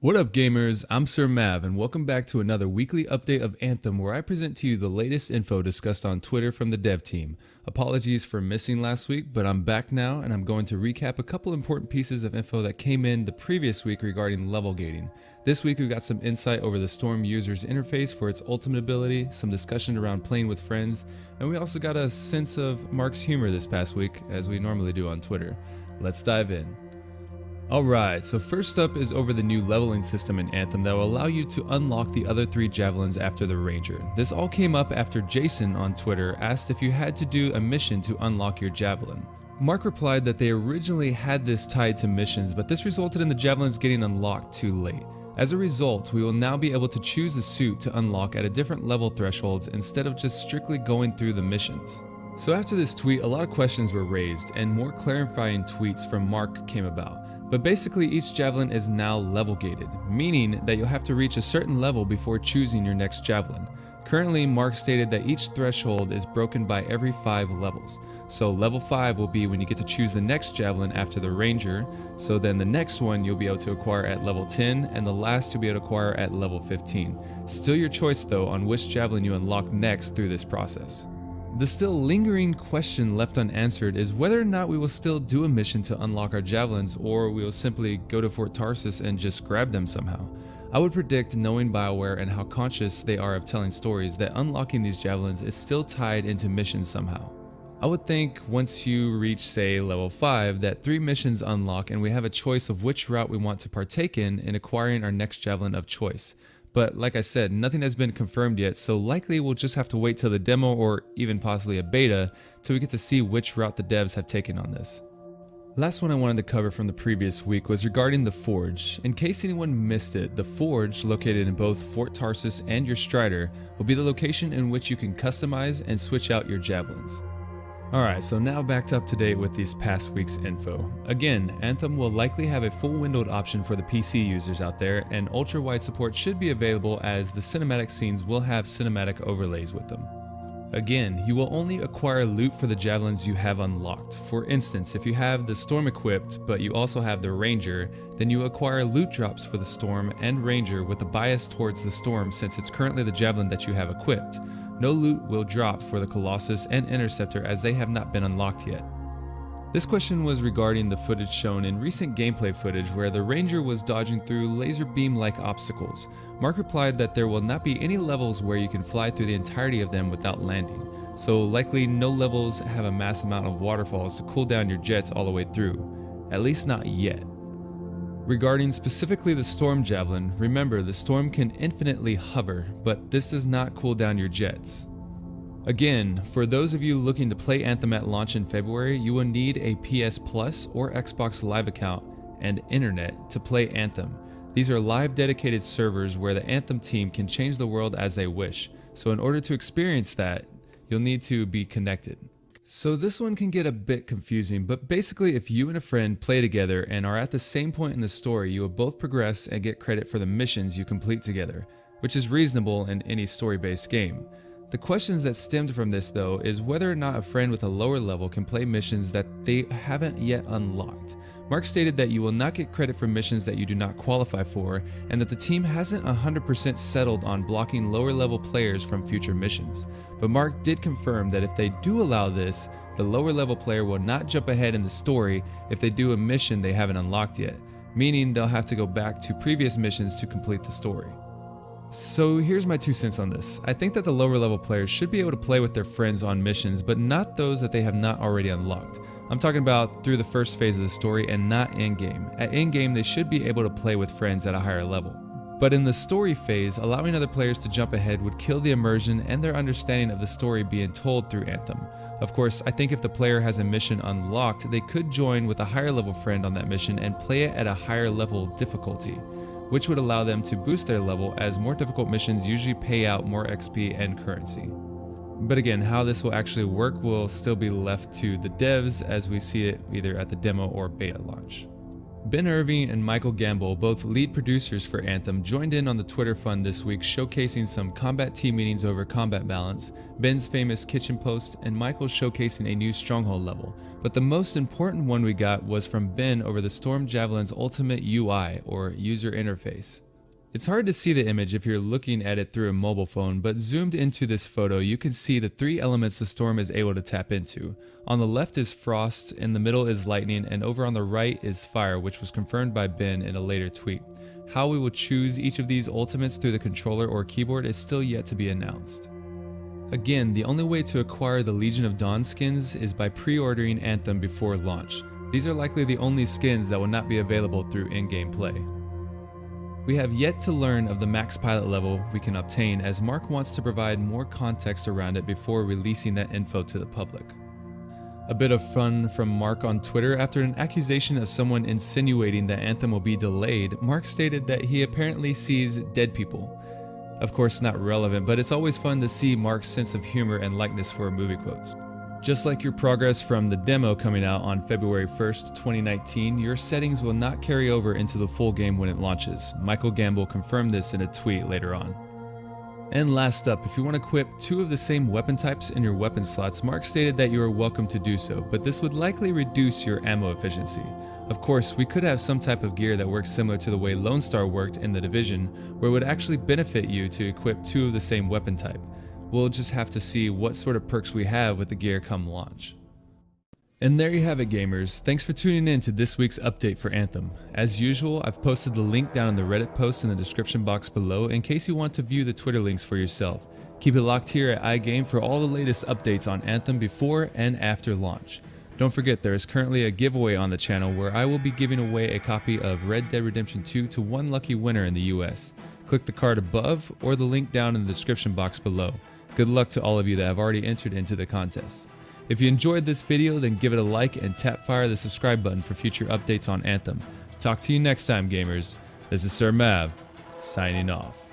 What up gamers, I'm Sir Mav and welcome back to another weekly update of Anthem where I present to you the latest info discussed on Twitter from the dev team. Apologies for missing last week, but I'm back now and I'm going to recap a couple important pieces of info that came in the previous week regarding level gating. This week we got some insight over the Storm user's interface for its ultimate ability, some discussion around playing with friends, and we also got a sense of Mark's humor this past week as we normally do on Twitter. Let's dive in. Alright, so first up is over the new leveling system in Anthem that will allow you to unlock the other 3 javelins after the ranger. This all came up after Jason on Twitter asked if you had to do a mission to unlock your javelin. Mark replied that they originally had this tied to missions, but this resulted in the javelins getting unlocked too late. As a result, we will now be able to choose a suit to unlock at a different level thresholds instead of just strictly going through the missions. So after this tweet, a lot of questions were raised and more clarifying tweets from Mark came about. But basically each javelin is now level gated, meaning that you'll have to reach a certain level before choosing your next javelin. Currently, Mark stated that each threshold is broken by every 5 levels. So level 5 will be when you get to choose the next javelin after the ranger, so then the next one you'll be able to acquire at level 10, and the last you'll be able to acquire at level 15. Still your choice though on which javelin you unlock next through this process. The still lingering question left unanswered is whether or not we will still do a mission to unlock our javelins or we will simply go to Fort Tarsus and just grab them somehow. I would predict, knowing BioWare and how conscious they are of telling stories, that unlocking these javelins is still tied into missions somehow. I would think once you reach say level 5 that 3 missions unlock and we have a choice of which route we want to partake in acquiring our next javelin of choice. But like I said, nothing has been confirmed yet, so likely we'll just have to wait till the demo or even possibly a beta till we get to see which route the devs have taken on this. Last one I wanted to cover from the previous week was regarding the Forge. In case anyone missed it, the Forge, located in both Fort Tarsus and your Strider, will be the location in which you can customize and switch out your javelins. Alright, so now back up to date with these past week's info. Again, Anthem will likely have a full windowed option for the PC users out there, and ultra-wide support should be available as the cinematic scenes will have cinematic overlays with them. Again, you will only acquire loot for the javelins you have unlocked. For instance, if you have the Storm equipped, but you also have the Ranger, then you acquire loot drops for the Storm and Ranger with a bias towards the Storm since it's currently the javelin that you have equipped. No loot will drop for the Colossus and Interceptor as they have not been unlocked yet. This question was regarding the footage shown in recent gameplay footage where the Ranger was dodging through laser beam-like obstacles. Mark replied that there will not be any levels where you can fly through the entirety of them without landing, so likely no levels have a mass amount of waterfalls to cool down your jets all the way through, at least not yet. Regarding specifically the Storm Javelin, remember the Storm can infinitely hover, but this does not cool down your jets. Again, for those of you looking to play Anthem at launch in February, you will need a PS Plus or Xbox Live account and internet to play Anthem. These are live dedicated servers where the Anthem team can change the world as they wish, so in order to experience that, you'll need to be connected. So this one can get a bit confusing, but basically if you and a friend play together and are at the same point in the story, you will both progress and get credit for the missions you complete together, which is reasonable in any story-based game. The questions that stemmed from this though is whether or not a friend with a lower level can play missions that they haven't yet unlocked. Mark stated that you will not get credit for missions that you do not qualify for, and that the team hasn't 100% settled on blocking lower level players from future missions. But Mark did confirm that if they do allow this, the lower level player will not jump ahead in the story if they do a mission they haven't unlocked yet, meaning they'll have to go back to previous missions to complete the story. So here's my 2 cents on this. I think that the lower level players should be able to play with their friends on missions, but not those that they have not already unlocked. I'm talking about through the first phase of the story and not in-game. At in-game, they should be able to play with friends at a higher level. But in the story phase, allowing other players to jump ahead would kill the immersion and their understanding of the story being told through Anthem. Of course, I think if the player has a mission unlocked, they could join with a higher level friend on that mission and play it at a higher level difficulty, which would allow them to boost their level as more difficult missions usually pay out more XP and currency. But again, how this will actually work will still be left to the devs as we see it either at the demo or beta launch. Ben Irving and Michael Gamble, both lead producers for Anthem, joined in on the Twitter fun this week, showcasing some combat team meetings over combat balance, Ben's famous kitchen post, and Michael showcasing a new stronghold level. But the most important one we got was from Ben over the Storm Javelin's ultimate UI, or user interface. It's hard to see the image if you're looking at it through a mobile phone, but zoomed into this photo, you can see the 3 elements the storm is able to tap into. On the left is frost, in the middle is lightning, and over on the right is fire, which was confirmed by Ben in a later tweet. How we will choose each of these ultimates through the controller or keyboard is still yet to be announced. Again, the only way to acquire the Legion of Dawn skins is by pre-ordering Anthem before launch. These are likely the only skins that will not be available through in-game play. We have yet to learn of the max pilot level we can obtain, as Mark wants to provide more context around it before releasing that info to the public. A bit of fun from Mark on Twitter. After an accusation of someone insinuating that Anthem will be delayed, Mark stated that he apparently sees dead people. Of course, not relevant, but it's always fun to see Mark's sense of humor and likeness for movie quotes. Just like your progress from the demo coming out on February 1st, 2019, your settings will not carry over into the full game when it launches. Michael Gamble confirmed this in a tweet later on. And last up, if you want to equip 2 of the same weapon types in your weapon slots, Mark stated that you are welcome to do so, but this would likely reduce your ammo efficiency. Of course, we could have some type of gear that works similar to the way Lone Star worked in The Division, where it would actually benefit you to equip 2 of the same weapon type. We'll just have to see what sort of perks we have with the gear come launch. And there you have it, gamers. Thanks for tuning in to this week's update for Anthem. As usual, I've posted the link down in the Reddit post in the description box below in case you want to view the Twitter links for yourself. Keep it locked here at iGame for all the latest updates on Anthem before and after launch. Don't forget, there is currently a giveaway on the channel where I will be giving away a copy of Red Dead Redemption 2 to one lucky winner in the US. Click the card above or the link down in the description box below. Good luck to all of you that have already entered into the contest. If you enjoyed this video, then give it a like and tap fire the subscribe button for future updates on Anthem. Talk to you next time, gamers. This is Sir Mav, signing off.